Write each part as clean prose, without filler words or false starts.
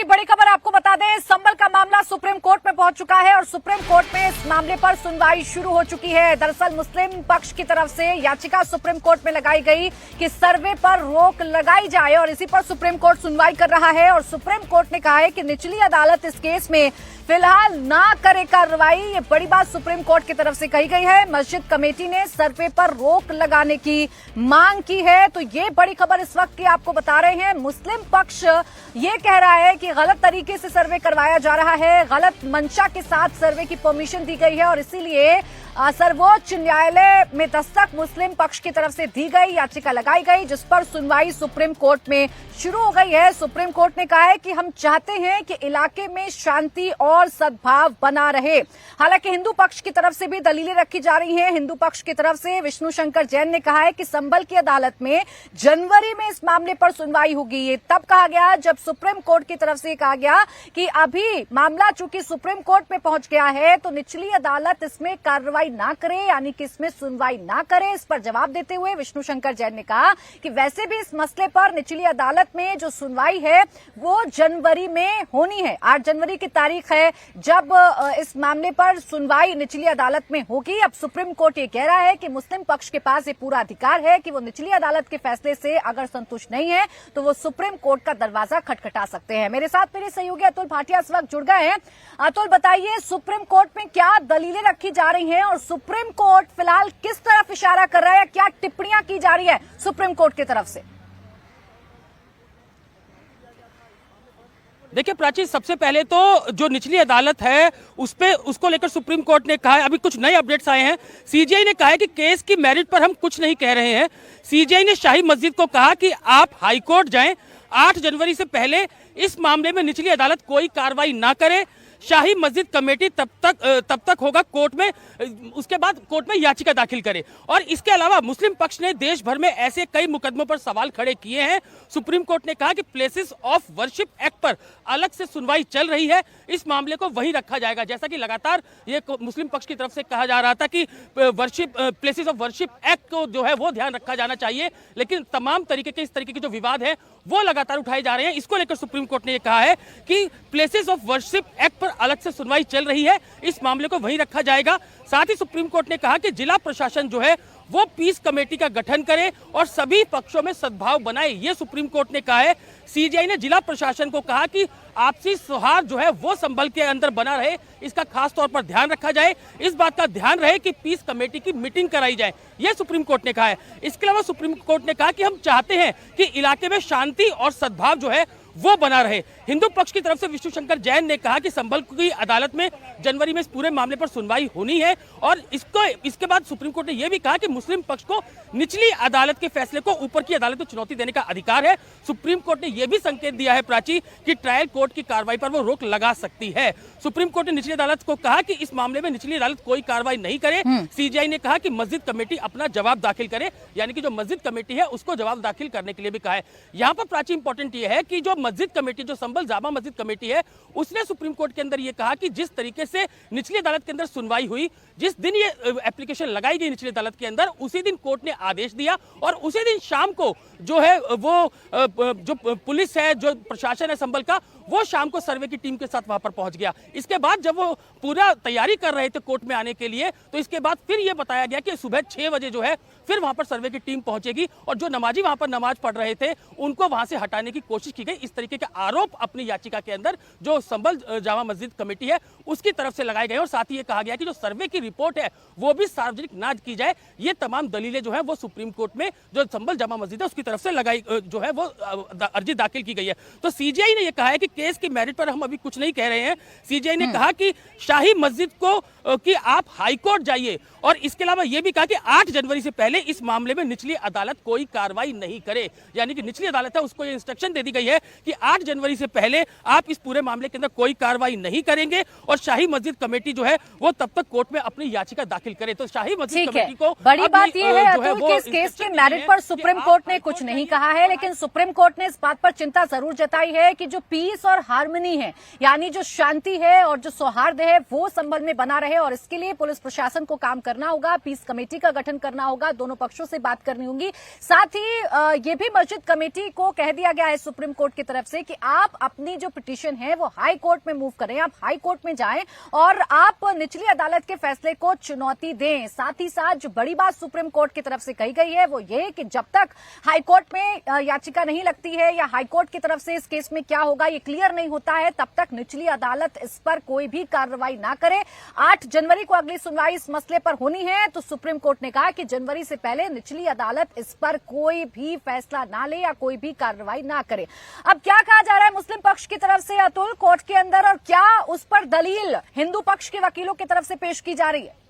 बड़ी खबर आपको बता दें, संबल का मामला सुप्रीम कोर्ट में पहुंच चुका है और सुप्रीम कोर्ट में इस मामले पर सुनवाई शुरू हो चुकी है। दरअसल मुस्लिम पक्ष की तरफ से याचिका सुप्रीम कोर्ट में लगाई गई कि सर्वे पर रोक लगाई जाए और इसी पर सुप्रीम कोर्ट सुनवाई कर रहा है। और सुप्रीम कोर्ट ने कहा है कि निचली अदालत इस केस में फिलहाल ना करे कार्रवाई। ये बड़ी बात सुप्रीम कोर्ट की तरफ से कही गई है। मस्जिद कमेटी ने सर्वे पर रोक लगाने की मांग की है। तो ये बड़ी खबर इस वक्त की आपको बता रहे हैं। मुस्लिम पक्ष ये कह रहा है कि गलत तरीके से सर्वे करवाया जा रहा है, गलत मंशा के साथ सर्वे की परमिशन दी गई है और इसीलिए सर्वोच्च न्यायालय में दस्तक मुस्लिम पक्ष की तरफ से दी गई, याचिका लगाई गई, जिस पर सुनवाई सुप्रीम कोर्ट में शुरू हो गई है। सुप्रीम कोर्ट ने कहा है कि हम चाहते हैं कि इलाके में शांति और सद्भाव बना रहे। हालांकि हिंदू पक्ष की तरफ से भी दलीलें रखी जा रही हैं। हिंदू पक्ष की तरफ से विष्णु शंकर जैन ने कहा है कि संबल की अदालत में जनवरी में इस मामले पर सुनवाई होगी। ये तब कहा गया जब सुप्रीम कोर्ट की तरफ से कहा गया कि अभी मामला चूंकि सुप्रीम कोर्ट में पहुंच गया है तो निचली अदालत इसमें कार्रवाई ना करे, यानी कि इसमें सुनवाई ना करे। इस पर जवाब देते हुए विष्णु शंकर जैन ने कहा कि वैसे भी इस मसले पर निचली अदालत में जो सुनवाई है वो जनवरी में होनी है। 8 जनवरी की तारीख है जब इस मामले पर सुनवाई निचली अदालत में होगी। अब सुप्रीम कोर्ट ये कह रहा है कि मुस्लिम पक्ष के पास ये पूरा अधिकार है कि वो निचली अदालत के फैसले से अगर संतुष्ट नहीं है तो वो सुप्रीम कोर्ट का दरवाजा खटखटा सकते हैं। मेरे साथ मेरे सहयोगी अतुल भाटिया इस वक्त जुड़ गए हैं। अतुल, बताइए सुप्रीम कोर्ट में क्या दलीलें रखी जा रही हैं और सुप्रीम कोर्ट फिलहाल किस तरफ इशारा कर रहा है या क्या टिप्पणियां की जा रही है सुप्रीम कोर्ट की तरफ से? देखिए प्राची, सबसे पहले तो जो निचली अदालत है उसको लेकर सुप्रीम कोर्ट ने कहा है, अभी कुछ नए अपडेट्स आए हैं। सीजीआई ने कहा है कि केस की मेरिट पर हम कुछ नहीं कह रहे हैं। सीजीआई ने शाही मस्जिद को कहा कि आप हाईकोर्ट जाएं, 8 जनवरी से पहले इस मामले में निचली अदालत कोई कार्रवाई ना करे। शाही मस्जिद कमेटी तब तक होगा कोर्ट में, उसके बाद कोर्ट में याचिका दाखिल करे। और इसके अलावा मुस्लिम पक्ष ने देश भर में ऐसे कई मुकदमों पर सवाल खड़े किए हैं। सुप्रीम कोर्ट ने कहा कि प्लेसेस ऑफ वर्शिप एक्ट पर अलग से सुनवाई चल रही है, इस मामले को वहीं रखा जाएगा। जैसा कि लगातार ये मुस्लिम पक्ष की तरफ से कहा जा रहा था कि प्लेसेस ऑफ वर्शिप एक्ट को जो है वो ध्यान रखा जाना चाहिए, लेकिन तमाम तरीके के इस तरीके के जो विवाद है वो लगातार उठाए जा रहे हैं। इसको लेकर सुप्रीम कोर्ट ने यह कहा है कि प्लेसेस ऑफ वर्शिप एक्ट पर अलग से सुनवाई चल रही है, इस मामले को वहीं रखा जाएगा। साथ ही सुप्रीम कोर्ट ने कहा कि जिला प्रशासन जो है वो पीस कमेटी का गठन करे और सभी पक्षों में सद्भाव बनाए, ये सुप्रीम कोर्ट ने कहा है। सीजीआई ने जिला प्रशासन को कहा कि आपसी सौहार्द जो है वो संभल के अंदर बना रहे, इसका खास तौर पर ध्यान रखा जाए, इस बात का ध्यान रहे कि पीस कमेटी की मीटिंग कराई जाए, यह सुप्रीम कोर्ट ने कहा है। इसके अलावा सुप्रीम कोर्ट ने कहा कि हम चाहते हैं कि इलाके में शांति और सद्भाव जो है वो बना रहे। हिंदू पक्ष की तरफ से विष्णु शंकर जैन ने कहा कि संभल की अदालत में जनवरी में इस पूरे मामले पर सुनवाई होनी है और इसके बाद सुप्रीम कोर्ट ने यह भी कहा कि मुस्लिम पक्ष को निचली अदालत के फैसले को ऊपर की अदालत को चुनौती देने का अधिकार है। सुप्रीम कोर्ट ने यह भी संकेत दिया है प्राची कि ट्रायल कोर्ट की कार्रवाई पर वो रोक लगा सकती है। सुप्रीम कोर्ट ने निचली अदालत को कहा कि इस मामले में निचली अदालत कोई कार्रवाई नहीं करे। सीजीआई ने कहा कि मस्जिद कमेटी अपना जवाब दाखिल करे, यानी कि जो मस्जिद कमेटी है उसको जवाब दाखिल करने के लिए भी कहा है। यहाँ पर प्राची इंपॉर्टेंट यह है कि जो मस्जिद कमेटी, जो संबल जामा मस्जिद कमेटी है, उसने सुप्रीम कोर्ट के अंदर यह कहा कि जिस तरीके से निचली अदालत के अंदर सुनवाई हुई, जिस दिन ये एप्लीकेशन लगाई गई निचली अदालत के अंदर, उसी दिन कोर्ट ने आदेश दिया और उसी दिन शाम को जो है वो जो पुलिस है, जो प्रशासन है संबल का, वो शाम को सर्वे की टीम के साथ वहां पर पहुंच गया। इसके बाद जब वो पूरा तैयारी कर रहे थे कोर्ट में आने के लिए, तो इसके बाद फिर ये बताया गया कि सुबह 6 बजे जो है फिर वहां पर सर्वे की टीम पहुंचेगी और जो नमाजी वहां पर नमाज पढ़ रहे थे उनको वहां से हटाने की कोशिश की गई। इस तरीके के आरोप अपनी याचिका के अंदर जो संबल जामा मस्जिद कमेटी है उसकी तरफ से लगाए गए और साथ ही ये कहा गया कि जो सर्वे की रिपोर्ट है वो भी सार्वजनिक ना की जाए। ये तमाम दलीलें जो है वो सुप्रीम कोर्ट में जो संबल जामा मस्जिद है उसकी तरफ से लगाई जो है वो अर्जी दाखिल की गई है। तो सीजीआई ने यह कहा है कि केस की मेरिट पर हम अभी कुछ नहीं कह रहे हैं। सीजीआई ने कहा कि शाही मस्जिद को कि आप हाईकोर्ट जाइए और इसके अलावा यह भी कहा कि 8 जनवरी से पहले इस मामले में निचली अदालत कोई कार्रवाई नहीं करे, यानी कि निचली अदालत है उसको ये इंस्ट्रक्शन दे दी गई है कि 8 जनवरी से पहले आप इस पूरे मामले के अंदर कोई कार्रवाई नहीं करेंगे और शाही मस्जिद कमेटी जो है वो तब तक कोर्ट में अपनी याचिका दाखिल करे। तो शाही मस्जिद कमेटी को बड़ी बात यह है अतुल कि इस केस के मेरिट पर सुप्रीम कोर्ट ने कुछ नहीं कहा है, लेकिन सुप्रीम कोर्ट ने इस बात पर चिंता जरूर जताई है कि जो पीस और हार्मनी है, यानी जो शांति है और जो सौहार्द है वो संबल में बना रहे है और इसके लिए पुलिस प्रशासन को काम करना होगा, पीस कमेटी का गठन करना होगा, दोनों पक्षों से बात करनी होगी। साथ ही ये भी मस्जिद कमेटी को कह दिया गया है सुप्रीम कोर्ट की तरफ से कि आप अपनी जो पिटीशन है वो हाई कोर्ट में मूव करें, आप हाई कोर्ट में जाएं और आप निचली अदालत के फैसले को चुनौती दें। साथ ही साथ जो बड़ी बात सुप्रीम कोर्ट की तरफ से कही गई है वो ये कि जब तक हाई कोर्ट में याचिका नहीं लगती है या हाई कोर्ट की तरफ से इस केस में क्या होगा ये क्लियर नहीं होता है, तब तक निचली अदालत इस पर कोई भी कार्रवाई ना करे। 8 जनवरी को अगली सुनवाई इस मसले पर होनी है, तो सुप्रीम कोर्ट ने कहा कि जनवरी से पहले निचली अदालत इस पर कोई भी फैसला ना ले या कोई भी कार्रवाई ना करे। अब क्या कहा जा रहा है मुस्लिम पक्ष की तरफ से अतुल कोर्ट के अंदर, और क्या उस पर दलील हिंदू पक्ष के वकीलों की तरफ से पेश की जा रही है?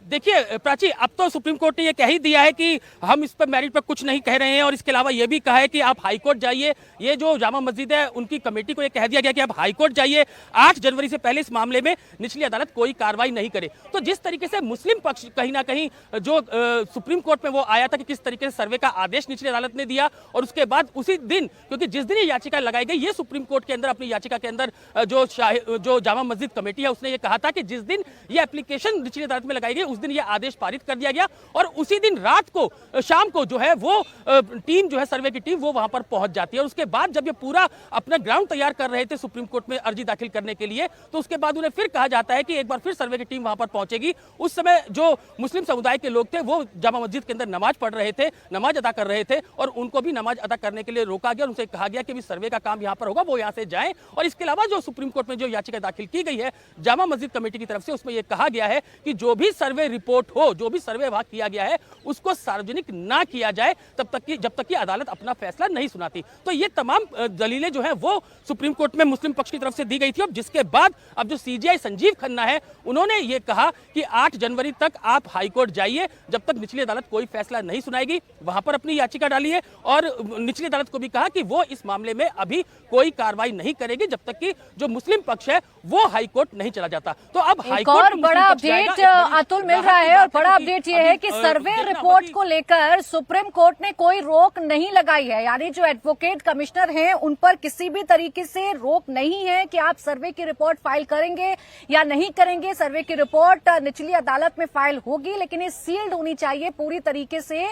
देखिए प्राची, अब तो सुप्रीम कोर्ट ने ये कह ही दिया है कि हम इस पर मेरिट पर कुछ नहीं कह रहे हैं और इसके अलावा ये भी कहा है कि आप हाई कोर्ट जाइए। ये जो जामा मस्जिद है उनकी कमेटी को ये कह दिया गया कि आप हाई कोर्ट जाइए, 8 जनवरी से पहले इस मामले में निचली अदालत कोई कार्रवाई नहीं करे। तो जिस तरीके से मुस्लिम पक्ष कहीं ना कहीं जो सुप्रीम कोर्ट में वो आया था कि किस तरीके से सर्वे का आदेश निचली अदालत ने दिया, और उसके बाद उसी दिन, क्योंकि जिस दिन ये याचिका लगाई गई, ये सुप्रीम कोर्ट के अंदर अपनी याचिका के अंदर जो जामा मस्जिद कमेटी है उसने ये कहा था कि जिस दिन ये एप्लीकेशन निचली अदालत में लगाई गई उस दिन ये आदेश पारित कर दिया गया, और उसी दिन रात को शाम को जो है वो टीम जो है सर्वे की टीम वो वहां पर पहुंच जाती है। और उसके बाद जब ये पूरा अपना ग्राउंड तैयार कर रहे थे सुप्रीम कोर्ट में अर्जी दाखिल करने के लिए, तो उसके बाद उन्हें फिर कहा जाता है कि एक बार फिर सर्वे की टीम वहां पर पहुंचेगी। उस समय जो मुस्लिम समुदाय के लोग थे वो जामा मस्जिद के अंदर नमाज पढ़ रहे थे, नमाज अदा कर रहे थे, और उनको भी नमाज अदा करने के लिए रोका गया। उनसे कहा गया कि सर्वे का काम यहाँ पर होगा, वो यहाँ से जाएं। और इसके अलावा जो सुप्रीम कोर्ट में जो याचिका दाखिल की गई है जामा मस्जिद कमेटी की तरफ से, उसमें यह कहा गया है कि जो भी सर्वे रिपोर्ट हो, जो भी सर्वे वहां किया गया है उसको सार्वजनिक ना किया जाए जब तक कि अदालत अपना फैसला नहीं सुनाती। तो ये तमाम दलीलें जो है वो सुप्रीम कोर्ट में मुस्लिम पक्ष की तरफ से दी गई थी। अब जिसके बाद अब जो सीजीआई संजीव खन्ना है उन्होंने ये कहा कि 8 जनवरी तक आप हाईकोर्ट जाइए, जब तक निचली अदालत कोई फैसला नहीं सुनाएगी वहां पर अपनी याचिका डालिए, और निचली अदालत को भी कहा कि वो इस मामले में अभी कोई कार्रवाई नहीं करेगी जब तक कि जो मुस्लिम पक्ष है वो हाईकोर्ट नहीं चला जाता। तो अब हाईकोर्ट और बड़ा अपडेट अतुल मिल रहा है, और बड़ा अपडेट ये है कि सर्वे रिपोर्ट को लेकर सुप्रीम कोर्ट ने कोई रोक नहीं लगाई है, यानी जो एडवोकेट कमिश्नर हैं उन पर किसी भी तरीके से रोक नहीं है कि आप सर्वे की रिपोर्ट फाइल करेंगे या नहीं करेंगे। सर्वे की रिपोर्ट निचली अदालत में फाइल होगी, लेकिन ये सील्ड होनी चाहिए पूरी तरीके से,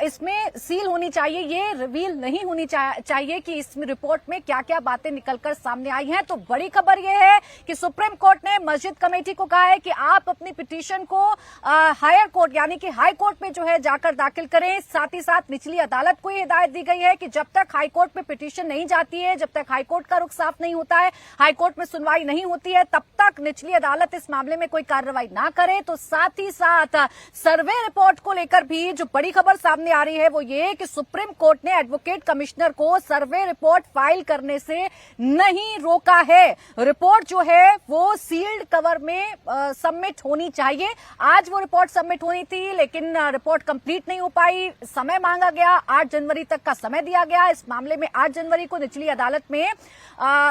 इसमें सील होनी चाहिए, ये रिवील नहीं होनी चाहिए कि इस रिपोर्ट में क्या क्या बातें निकलकर सामने आई हैं। तो बड़ी खबर यह है कि सुप्रीम कोर्ट ने मस्जिद कमेटी को कहा है कि आप अपनी पिटीशन को हायर कोर्ट यानी कि हाई कोर्ट में जो है जाकर दाखिल करें। साथ ही साथ निचली अदालत को ये हिदायत दी गई है कि जब तक हाई कोर्ट में पिटीशन नहीं जाती है, जब तक हाई कोर्ट का रुख साफ नहीं होता है, हाई कोर्ट में सुनवाई नहीं होती है, तब तक निचली अदालत इस मामले में कोई कार्रवाई ना करे। तो साथ ही साथ सर्वे रिपोर्ट को लेकर भी जो बड़ी खबर सामने आ रही है वो ये कि सुप्रीम कोर्ट ने एडवोकेट कमिश्नर को सर्वे रिपोर्ट फाइल करने से नहीं रोका है। रिपोर्ट जो है वो सील्ड कवर में सबमिट होनी चाहिए। आज वो रिपोर्ट सबमिट होनी थी, लेकिन रिपोर्ट कंप्लीट नहीं हो पाई, समय मांगा गया, 8 जनवरी तक का समय दिया गया। इस मामले में 8 जनवरी को निचली अदालत में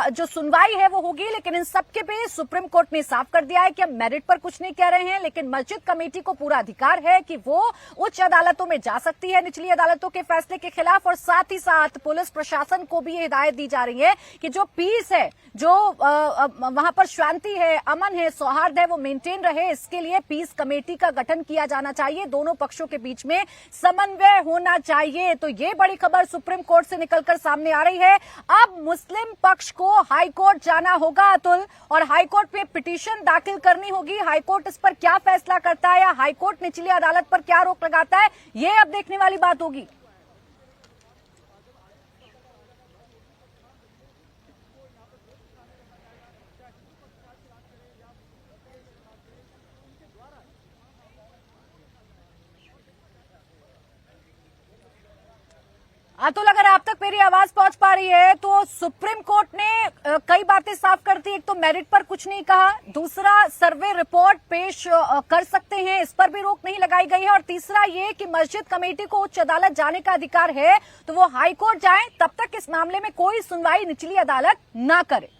जो सुनवाई है वो होगी, लेकिन इन सबके पे सुप्रीम कोर्ट ने साफ कर दिया है कि हम मेरिट पर कुछ नहीं कह रहे हैं, लेकिन मस्जिद कमेटी को पूरा अधिकार है कि वो उच्च अदालतों में जा सकती है निचली अदालतों के फैसले के खिलाफ। और साथ ही साथ पुलिस प्रशासन को भी ये हिदायत दी जा रही है कि जो पीस है, जो वहां पर शांति है, अमन है, सौहार्द है, वो मेंटेन रहे, इसके लिए पीस कमेटी का गठन किया जाना चाहिए, दोनों पक्षों के बीच में समन्वय होना चाहिए। तो ये बड़ी खबर सुप्रीम कोर्ट से निकलकर सामने आ रही है। अब मुस्लिम पक्ष को हाई कोर्ट जाना होगा अतुल, और हाई कोर्ट में पिटीशन दाखिल करनी होगी। हाई कोर्ट इस पर क्या फैसला करता है या हाई कोर्ट निचली अदालत पर क्या रोक लगाता है, ये अब देखने वाली बात होगी। अतुल, अगर आप तक मेरी आवाज पहुंच पा रही है तो सुप्रीम कोर्ट ने कई बातें साफ कर दी। एक तो मेरिट पर कुछ नहीं कहा, दूसरा सर्वे रिपोर्ट पेश कर सकते हैं, इस पर भी रोक नहीं लगाई गई है, और तीसरा ये कि मस्जिद कमेटी को उच्च अदालत जाने का अधिकार है, तो वो हाई कोर्ट जाए, तब तक इस मामले में कोई सुनवाई निचली अदालत ना करे।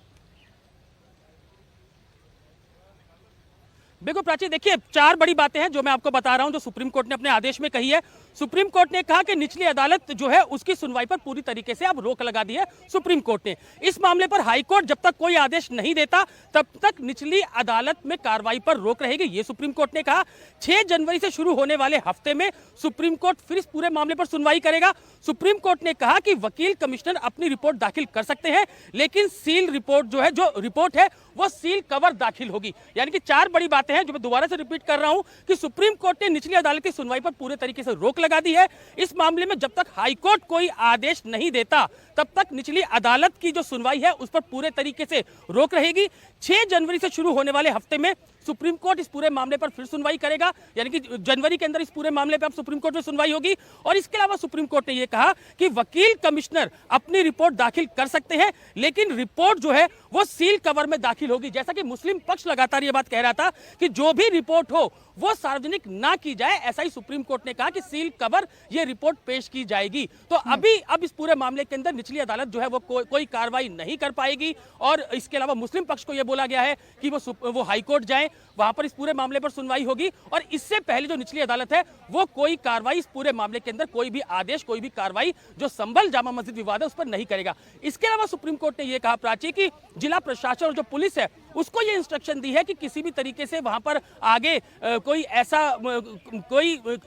बिल्कुल प्राची, देखिए 4 बड़ी बातें हैं जो मैं आपको बता रहा हूं जो सुप्रीम कोर्ट ने अपने आदेश में कही है। सुप्रीम कोर्ट ने कहा कि निचली अदालत जो है उसकी सुनवाई पर पूरी तरीके से अब रोक लगा दी है सुप्रीम कोर्ट ने। इस मामले पर हाई कोर्ट जब तक कोई आदेश नहीं देता तब तक निचली अदालत में कार्रवाई पर रोक रहेगी, ये सुप्रीम कोर्ट ने कहा। 6 जनवरी से शुरू होने वाले हफ्ते में सुप्रीम कोर्ट फिर इस पूरे मामले पर सुनवाई करेगा। सुप्रीम कोर्ट ने कहा कि वकील कमिश्नर अपनी रिपोर्ट दाखिल कर सकते हैं, लेकिन सील रिपोर्ट जो है, जो रिपोर्ट है वो सील कवर दाखिल होगी। यानी कि 4 बड़ी बातें हैं जो मैं दोबारा से रिपीट कर रहा हूं कि सुप्रीम कोर्ट ने निचली अदालत की सुनवाई पर पूरे तरीके से रोक लगा दी है। इस मामले में जब तक हाई कोर्ट कोई आदेश नहीं देता तब तक निचली अदालत की जो सुनवाई है उस पर पूरे तरीके से रोक रहेगी। 6 जनवरी से शुरू होने वाले हफ्ते में सुप्रीम कोर्ट इस पूरे मामले पर फिर सुनवाई करेगा, यानी कि जनवरी के अंदर इस पूरे मामले पर अब सुप्रीम कोर्ट में सुनवाई होगी। और इसके अलावा सुप्रीम कोर्ट ने यह कहा कि वकील कमिश्नर अपनी रिपोर्ट दाखिल कर सकते हैं, लेकिन रिपोर्ट जो है वो सील कवर में दाखिल होगी। जैसा कि मुस्लिम पक्ष लगातार ये बात कह रहा था कि जो भी रिपोर्ट हो वो सार्वजनिक ना की जाए, ऐसा ही सुप्रीम कोर्ट ने कहा कि सील कवर ये रिपोर्ट पेश की जाएगी। तो अब इस पूरे मामले के अंदर निचली अदालत जो है वो कोई कार्रवाई नहीं कर पाएगी। और इसके अलावा मुस्लिम पक्ष को यह बोला गया है कि वो हाई कोर्ट जाएं, वहां पर इस पूरे मामले पर सुनवाई होगी। और इससे पहले जो निचली अदालत है वो कोई कार्रवाई इस पूरे मामले के अंदर, कोई भी आदेश, कोई भी कार्रवाई जो संभल जामा मस्जिद विवाद है उस पर नहीं करेगा। इसके अलावा सुप्रीम कोर्ट ने यह कहा प्राची कि जिला प्रशासन और जो पुलिस है उसको ये इंस्ट्रक्शन दी है कि किसी भी तरीके से वहां पर आगे कोई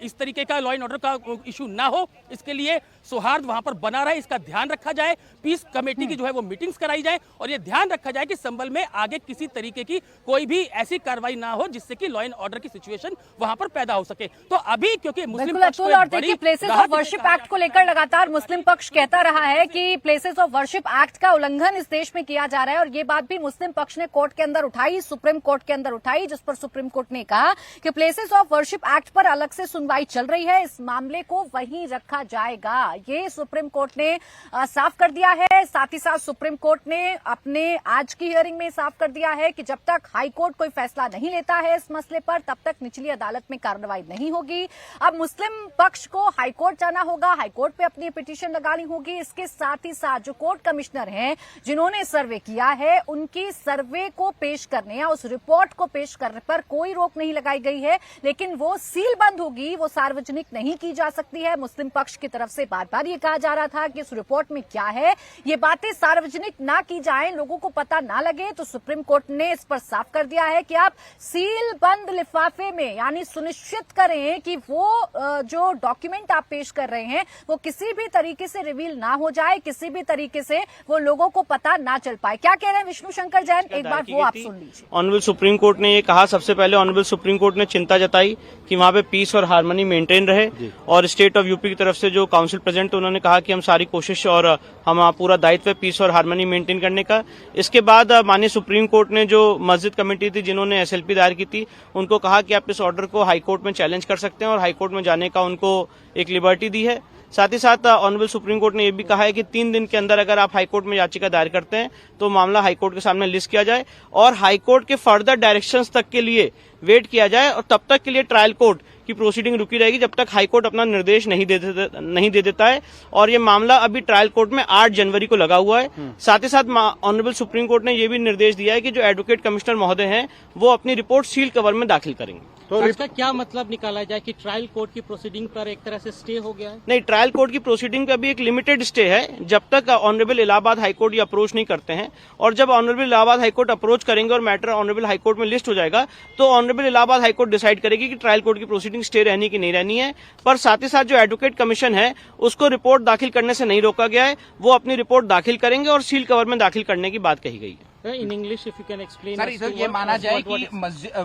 इस तरीके का लॉ एंड ऑर्डर का इशू ना हो, इसके लिए सौहार्द वहां पर बना रहे, इसका ध्यान रखा जाए। पीस कमेटी की जो है वो मीटिंग्स कराई जाए और ये ध्यान रखा जाए कि संभल में आगे किसी तरीके की कोई भी ऐसी कार्रवाई ना हो जिससे कि लॉ एंड ऑर्डर की सिचुएशन वहां पर पैदा हो सके। तो अभी क्योंकि मुस्लिम पक्ष और देखिए प्लेसेस ऑफ वर्शिप एक्ट को लेकर लगातार मुस्लिम पक्ष कहता रहा है कि प्लेसेस ऑफ वर्शिप एक्ट का उल्लंघन इस देश में किया जा रहा है, और ये बात भी मुस्लिम पक्ष ने कोर्ट के अंदर उठाई, सुप्रीम कोर्ट के अंदर उठाई, जिस पर सुप्रीम कोर्ट ने कहा कि प्लेसेस ऑफ वर्शिप एक्ट पर अलग से सुनवाई चल रही है, इस मामले को वहीं रखा जाएगा। ये सुप्रीम कोर्ट ने साफ कर दिया है। साथ ही साथ सुप्रीम कोर्ट ने अपने आज की हियरिंग में साफ कर दिया है कि जब तक हाई कोर्ट कोई फैसला नहीं लेता है इस मसले पर तब तक निचली अदालत में कार्रवाई नहीं होगी। अब मुस्लिम पक्ष को हाई कोर्ट जाना होगा, हाई कोर्ट पे अपनी पिटीशन लगानी होगी। इसके साथ ही साथ जो कोर्ट कमिश्नर हैं जिन्होंने सर्वे किया है उनकी सर्वे को पेश करने या उस रिपोर्ट को पेश करने पर कोई रोक नहीं लगाई गई है, लेकिन वो सील बंद होगी, वो सार्वजनिक नहीं की जा सकती है। मुस्लिम पक्ष की तरफ से बार बार ये कहा जा रहा था कि इस रिपोर्ट में क्या है ये बातें सार्वजनिक ना की जाएं, लोगों को पता ना लगे। तो सुप्रीम कोर्ट ने इस पर साफ कर दिया है कि आप सील बंद लिफाफे में यानी सुनिश्चित करें कि वो जो डॉक्यूमेंट आप पेश कर रहे हैं वो किसी भी तरीके से रिवील ना हो जाए, किसी भी तरीके से वो लोगों को पता ना चल पाए। क्या कह रहे हैं विष्णु शंकर जैन, एक बार वो आप सुन लीजिए। ऑनरेबल सुप्रीम कोर्ट ने ये कहा, सबसे पहले ऑनरेबल सुप्रीम कोर्ट ने चिंता जताई कि वहाँ पे पीस और हार्मनी मेंटेन रहे, और स्टेट ऑफ यूपी की तरफ से जो काउंसिल प्रेजेंट उन्होंने कहा कि हम सारी कोशिश और हम पूरा दायित्व है पीस और हार्मनी मेंटेन करने का। इसके बाद माननीय सुप्रीम कोर्ट ने जो मस्जिद कमेटी थी जिन्होंने SLP दायर की थी उनको कहा कि आप इस ऑर्डर को हाई कोर्ट में चैलेंज कर सकते हैं और हाई कोर्ट में जाने का उनको एक लिबर्टी दी है। साथ ही साथ ऑनरेबल सुप्रीम कोर्ट ने यह भी कहा है कि 3 दिन के अंदर अगर आप हाईकोर्ट में याचिका दायर करते हैं तो मामला हाईकोर्ट के सामने लिस्ट किया जाए और हाईकोर्ट के फर्दर डायरेक्शंस तक के लिए वेट किया जाए, और तब तक के लिए ट्रायल कोर्ट की प्रोसीडिंग रुकी रहेगी जब तक हाईकोर्ट अपना निर्देश नहीं दे देता है। और ये मामला अभी ट्रायल कोर्ट में 8 जनवरी को लगा हुआ है। साथ ही साथ ऑनरेबल सुप्रीम कोर्ट ने यह भी निर्देश दिया है कि जो एडवोकेट कमिश्नर महोदय हैं वो अपनी रिपोर्ट सील कवर में दाखिल करेंगे। तो इसका क्या मतलब निकाला जाए कि ट्रायल कोर्ट की प्रोसीडिंग पर एक तरह से स्टे हो गया है? नहीं, ट्रायल कोर्ट की प्रोसीडिंग पे अभी एक लिमिटेड स्टे है जब तक ऑनरेबल इलाहाबाद हाईकोर्ट ये अप्रोच नहीं करते हैं, और जब ऑनरेबल इलाहाबाद हाईकोर्ट अप्रोच करेंगे और मैटर ऑनरेबल हाईकोर्ट में लिस्ट हो जाएगा तो ऑनरेबल इलाहाबाद हाईकोर्ट डिसाइड करेगी कि ट्रायल कोर्ट की प्रोसीडिंग स्टे रहनी की नहीं रहनी है। पर साथ ही साथ जो एडवोकेट कमीशन है उसको रिपोर्ट दाखिल करने से नहीं रोका गया है, वो अपनी रिपोर्ट दाखिल करेंगे और सील कवर में दाखिल करने की बात कही गई है। In English if you can explain. Sir, इधर ये माना जाए कि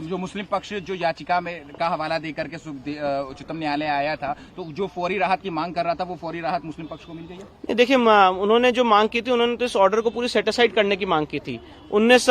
जो मुस्लिम पक्ष जो याचिका में का हवाला देकर के उच्चतम न्यायालय आया था तो जो फौरी राहत की मांग कर रहा था वो फौरी राहत मुस्लिम पक्ष को मिल गई है? देखिए, उन्होंने जो मांग की थी उन्होंने तो इस ऑर्डर को पूरी सेटिसाइड करने की मांग की थी। 19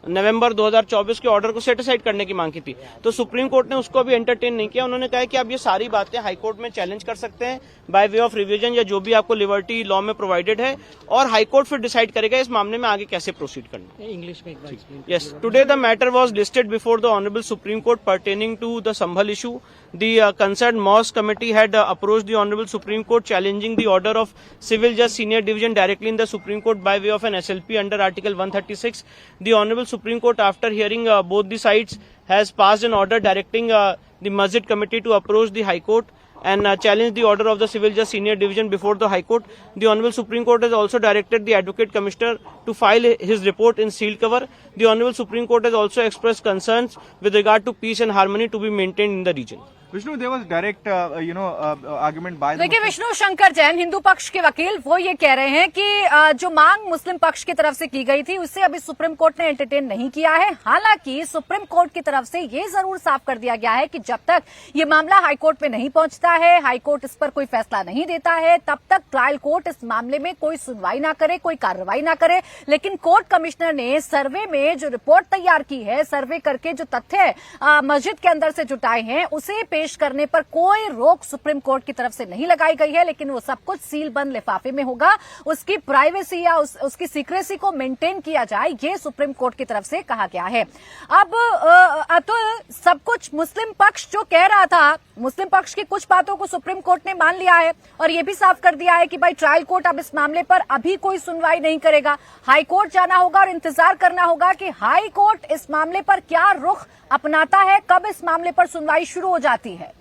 नवंबर 2024 के ऑर्डर को सेटिसाइड करने की मांग की थी, तो सुप्रीम कोर्ट ने उसको भी एंटरटेन नहीं किया। उन्होंने कहा कि आप ये सारी बातें हाई कोर्ट में चैलेंज कर सकते हैं बाय वे ऑफ रिवीजन या जो भी आपको लिबर्टी लॉ में प्रोवाइडेड है, और हाई कोर्ट फिर डिसाइड करेगा इस मामले में आगे कैसे प्रोसीड करना। इंग्लिश में एक बार explain. Yes, today the matter was listed before the honourable Supreme Court pertaining to the Sambhal issue. The concerned mosque committee had approached the Honorable Supreme Court challenging the order of Civil Judge Senior Division directly in the Supreme Court by way of an SLP under Article 136. The Honorable Supreme Court, after hearing both the sides, has passed an order directing the Masjid Committee to approach the High Court and challenge the order of the Civil Justice Senior Division before the High Court. The Honorable Supreme Court has also directed the Advocate Commissioner to file his report in sealed cover. The Honorable Supreme Court has also expressed concerns with regard to peace and harmony to be maintained in the region. Vishnu, there was direct, argument by the देखिए विष्णु शंकर जैन हिंदू पक्ष के वकील वो ये कह रहे हैं कि जो मांग मुस्लिम पक्ष की तरफ से की गई थी उससे अभी सुप्रीम कोर्ट ने एंटरटेन नहीं किया है। हालांकि सुप्रीम कोर्ट की तरफ से ये जरूर साफ कर दिया गया है कि जब तक ये मामला हाईकोर्ट में नहीं पहुंचता है, हाईकोर्ट इस पर कोई फैसला नहीं देता है, तब तक ट्रायल कोर्ट इस मामले में कोई सुनवाई ना करे, कोई कार्रवाई ना करे। लेकिन कोर्ट कमिश्नर ने सर्वे में जो रिपोर्ट तैयार की है, सर्वे करके जो तथ्य मस्जिद के अंदर से जुटाए हैं, उसे पेश करने पर कोई रोक सुप्रीम कोर्ट की तरफ से नहीं लगाई गई है। लेकिन वो सब कुछ सील बंद लिफाफे में होगा, उसकी प्राइवेसी या उसकी सीक्रेसी को मेंटेन किया जाए, ये सुप्रीम कोर्ट की तरफ से कहा गया है। अब अतुल, सब कुछ मुस्लिम पक्ष जो कह रहा था, मुस्लिम पक्ष की कुछ बातों को सुप्रीम कोर्ट ने मान लिया है और ये भी साफ कर दिया है कि भाई ट्रायल कोर्ट अब इस मामले पर अभी कोई सुनवाई नहीं करेगा। हाई कोर्ट जाना होगा और इंतजार करना होगा कि हाई कोर्ट इस मामले पर क्या रुख अपनाता है, कब इस मामले पर सुनवाई शुरू हो जाती है।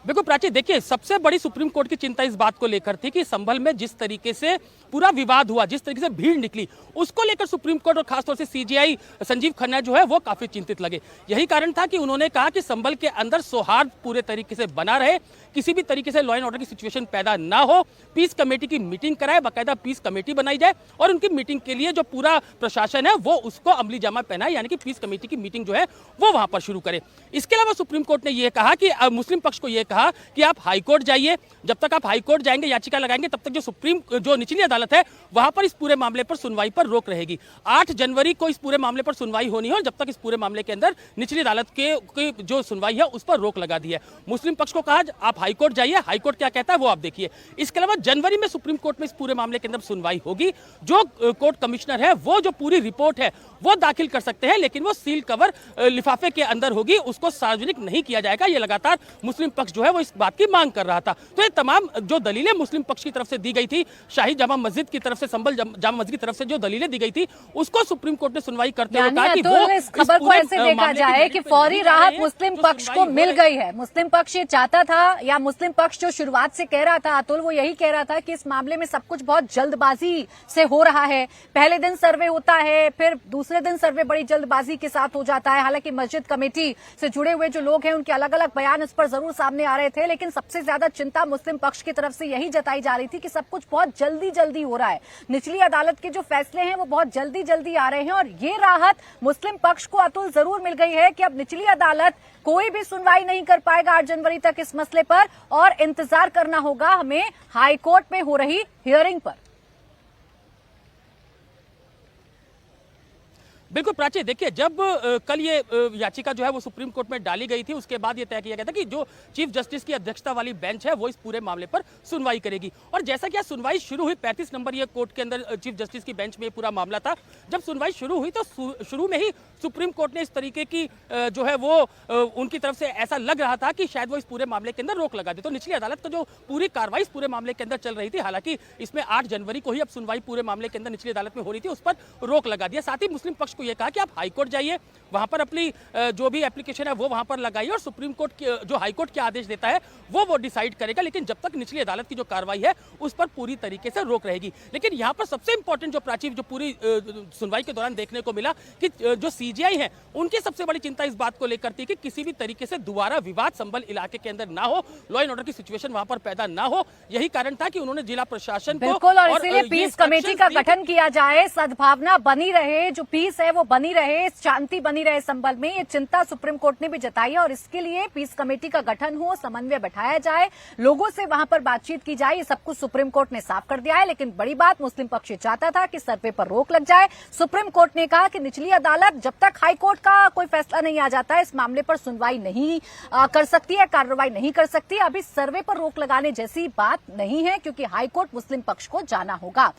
देखो प्राची, देखिए सबसे बड़ी सुप्रीम कोर्ट की चिंता इस बात को लेकर थी कि संभल में जिस तरीके से पूरा विवाद हुआ, जिस तरीके से भीड़ निकली, उसको लेकर सुप्रीम कोर्ट और खासतौर से सीजेआई संजीव खन्ना जो है वो काफी चिंतित लगे। यही कारण था कि उन्होंने कहा कि संभल के अंदर सौहार्द पूरे तरीके से बना रहे, किसी भी तरीके से लॉ एंड ऑर्डर की सिचुएशन पैदा ना हो, पीस कमेटी की मीटिंग कराए, बाकायदा पीस कमेटी बनाई जाए और उनकी मीटिंग के लिए जो पूरा प्रशासन है वो उसको अमली जामा पहनाए, यानी कि पीस कमेटी की मीटिंग जो है वो वहां पर शुरू करे। इसके अलावा सुप्रीम कोर्ट ने यह कहा कि मुस्लिम पक्ष को यह कहा कि आप हाईकोर्ट जाइए, जब तक आप हाईकोर्ट जाएंगे, याचिका लगाएंगे, तब तक जो निचली अदालत है वहां पर इस पूरे मामले पर सुनवाई पर रोक रहेगी। 8 जनवरी को इस पूरे मामले पर सुनवाई होनी है और जब तक इस पूरे मामले के अंदर निचली अदालत के जो सुनवाई है उस पर रोक लगा दी है। मुस्लिम पक्ष को कहा आप हाईकोर्ट जाइए, हाईकोर्ट क्या कहता है वो आप देखिए। इसके अलावा जनवरी में सुप्रीम कोर्ट में इस पूरे मामले के अंदर सुनवाई होगी। जो कोर्ट कमिश्नर है वो जो पूरी रिपोर्ट है वो दाखिल कर सकते हैं, लेकिन वो सील कवर लिफाफे के अंदर होगी, उसको सार्वजनिक नहीं किया जाएगा। ये लगातार मुस्लिम पक्ष जो है वो इस बात की मांग कर रहा था। तो ये तमाम जो दलीलें मुस्लिम पक्ष की तरफ से दी गई थी, शाही जामा मस्जिद की तरफ से, संभल जामा मस्जिद की तरफ से जो दलीलें दी गई थी, उसको सुप्रीम कोर्ट ने सुनवाई करते हुए कहा कि वो इस खबर को ऐसे देखा जाए कि फौरी राहत मुस्लिम पक्ष को मिल गई है। मुस्लिम पक्ष ये चाहता था, या मुस्लिम पक्ष जो शुरुआत से कह रहा था अतुल, वो यही कह रहा था कि इस मामले में सब कुछ बहुत जल्दबाजी से हो रहा है। पहले दिन सर्वे होता है, फिर दूसरे दिन सर्वे बड़ी जल्दबाजी के साथ हो जाता है। हालांकि मस्जिद कमेटी से जुड़े हुए जो लोग हैं उनके अलग अलग बयान इस पर जरूर सामने आ रहे थे, लेकिन सबसे ज्यादा चिंता मुस्लिम पक्ष की तरफ से यही जताई जा रही थी कि सब कुछ बहुत जल्दी जल्दी हो रहा है, निचली अदालत के जो फैसले हैं वो बहुत जल्दी जल्दी आ रहे हैं। और ये राहत मुस्लिम पक्ष को अतुल जरूर मिल गई है कि अब निचली अदालत कोई भी सुनवाई नहीं कर पाएगा 8 जनवरी तक इस मसले पर, और इंतजार करना होगा हमें हाईकोर्ट में हो रही हियरिंग पर। बिल्कुल प्राची, देखिए जब कल ये याचिका जो है वो सुप्रीम कोर्ट में डाली गई थी, उसके बाद ये तय किया गया था कि जो चीफ जस्टिस की अध्यक्षता वाली बेंच है वो इस पूरे मामले पर सुनवाई करेगी। और जैसा कि सुनवाई शुरू हुई, 35 नंबर ये कोर्ट के अंदर चीफ जस्टिस की बेंच में पूरा मामला था। जब सुनवाई शुरू हुई तो शुरू में ही सुप्रीम कोर्ट ने इस तरीके की जो है वो उनकी तरफ से ऐसा लग रहा था कि शायद वो इस पूरे मामले के अंदर रोक लगा दे। तो निचली अदालत का जो पूरी कार्रवाई इस पूरे मामले के अंदर चल रही थी, हालांकि इसमें 8 जनवरी को ही अब सुनवाई पूरे मामले के अंदर निचली अदालत में हो रही थी, उस पर रोक लगा दिया। साथ ही मुस्लिम पक्ष को यह कहा कि आप हाईकोर्ट जाइए, वहां पर अपनी जो भी एप्लीकेशन है वो वहां पर लगाइए और सुप्रीम कोर्ट जो हाईकोर्ट क्या आदेश देता है वो डिसाइड करेगा। लेकिन जब तक निचली अदालत की जो कार्रवाई है उस पर पूरी तरीके से रोक रहेगी। लेकिन यहां पर सबसे इंपॉर्टेंट जो प्राची जो पूरी सुनवाई के दौरान देखने को मिला कि जो सीजेआई है उनकी सबसे बड़ी चिंता इस बात को लेकर थी कि किसी भी तरीके से दोबारा विवाद संभल इलाके के अंदर ना हो, लॉ एंड ऑर्डर की सिचुएशन वहां पर पैदा ना हो। यही कारण था कि उन्होंने जिला प्रशासन को बिल्कुल, और इसीलिए पीस कमेटी का गठन किया जाए, सद्भावना बनी रहे, जो पीस है वो बनी रहे, शांति बनी रहे संभल में। ये चिंता सुप्रीम कोर्ट ने भी जताई है और इसके लिए पीस कमेटी का गठन हो, समन्वय बैठाया जाए, लोगों से वहां पर बातचीत की जाए, ये सब कुछ सुप्रीम कोर्ट ने साफ कर दिया है। लेकिन बड़ी बात, मुस्लिम पक्ष चाहता था कि सर्वे पर रोक लग जाए। सुप्रीम कोर्ट ने कहा कि निचली अदालत जब तक हाई कोर्ट का कोई फैसला नहीं आ जाता है इस मामले पर सुनवाई नहीं कर सकती है, कार्रवाई नहीं कर सकती। अभी सर्वे पर रोक लगाने जैसी बात नहीं है, क्योंकि हाईकोर्ट मुस्लिम पक्ष को जाना होगा।